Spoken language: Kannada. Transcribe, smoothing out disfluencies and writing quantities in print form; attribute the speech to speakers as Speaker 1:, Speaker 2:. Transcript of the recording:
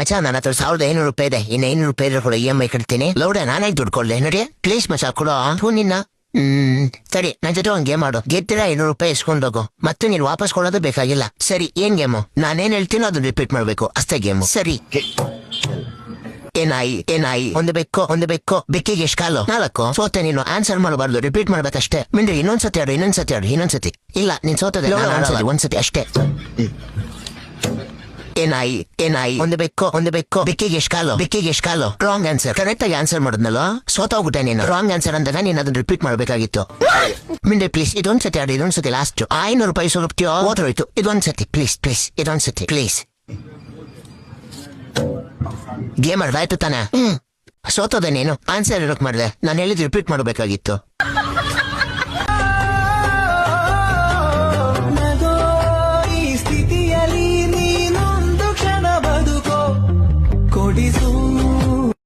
Speaker 1: ಮಚ ನನ್ನ ಹತ್ರ 1500 ಇದೆ. ಇನ್ನು 500 ಕೂಡ EMI ಕಟ್ತೀನಿ. ಲೌಡ ನಾನಾಗಿ ದುಡ್ಡು ಕೊಡ್ಲೆ ನೋಡಿ ಪ್ಲೀಸ್ ಮಚ ಕೊಡೋ. ನಿನ್ನ ಸರಿ ನನ್ ಜೊತೆ ಒಂದ್ ಗೇಮ್ ಆಡು. ಗೆದ್ದಿರ 500 ಇಸ್ಕೊಂಡೋಗು. ಮತ್ತೆ ನೀನ್ ವಾಪಸ್ ಕೊಡೋದು ಬೇಕಾಗಿಲ್ಲ. ಸರಿ ಏನ್ ಗೇಮು? ನಾನೇನ್ ಹೇಳ್ತೀನೋ ಅದನ್ನ ರಿಪೀಟ್ ಮಾಡ್ಬೇಕು ಅಷ್ಟೇ ಗೇಮು. ಸರಿ ಏನಾಯಿ ಒಂದು ಬೆಕ್ಕು ಬೆಕ್ಕಿಗೆ ಎಷ್ಟು ಕಾಲು? 4. ಸೋತೆ ನೀನು ಆನ್ಸರ್ ಮಾಡಬಾರ್ದು, ರಿಪೀಟ್ ಮಾಡ್ಬೇಕಷ್ಟೇ. ಮಿಂಡ್ರಿ ಇನ್ನೊಂದ್ಸತಿ ಆಡು. ಇನ್ನೊಂದ್ಸತಿ ಇಲ್ಲ ನೀನ್ ಸೋತದೆ. ಒಂದ್ಸತಿ ಅಷ್ಟೇ. ಏನಾಯಿ ಒಂದು ಬೆಕ್ಕು ಬೆಕ್ಕಿಗೆ ಎಷ್ಟು ಕಾಲು? Wrong answer. ಕರೆಕ್ಟ್ ಆಗಿ ಆನ್ಸರ್ ಮಾಡಿದ್ನಲ್ಲ, ಸೋತೋಗ್ಬಿಟ್ಟೆ ನೀನು. ರಾಂಗ್ ಆನ್ಸರ್ ಅಂದಾಗ ನೀನ್ ಅದನ್ನ ರಿಪೀಟ್ ಮಾಡ್ಬೇಕಾಗಿತ್ತು. ಮಿಂಡೆ ಪ್ಲೀಸ್ ಇದೊಂದ್ಸತಿ ಆಡು. ಇದೊಂದ್ಸತಿ ಲಾಸ್ಟ್. 500 ಸೋಗ್ತೀಯೋ ಓದೋಯ್ತು. ಇದೊಂದ್ಸತಿ ಪ್ಲೀಸ್ ಇದೊಂದ್ಸತಿ ಪ್ಲೀಸ್. ಗೇಮ್ ಆಡ್ದಾಯ್ತು ತಾನೆ? ಸೋತೋದೆ ನೀನು. ಆನ್ಸರ್ ಇರೋಕ್ ಮಾಡಿದೆ. ನಾನು ಹೇಳಿದ್ ರಿಪೀಟ್ ಮಾಡ್ಬೇಕಾಗಿತ್ತು.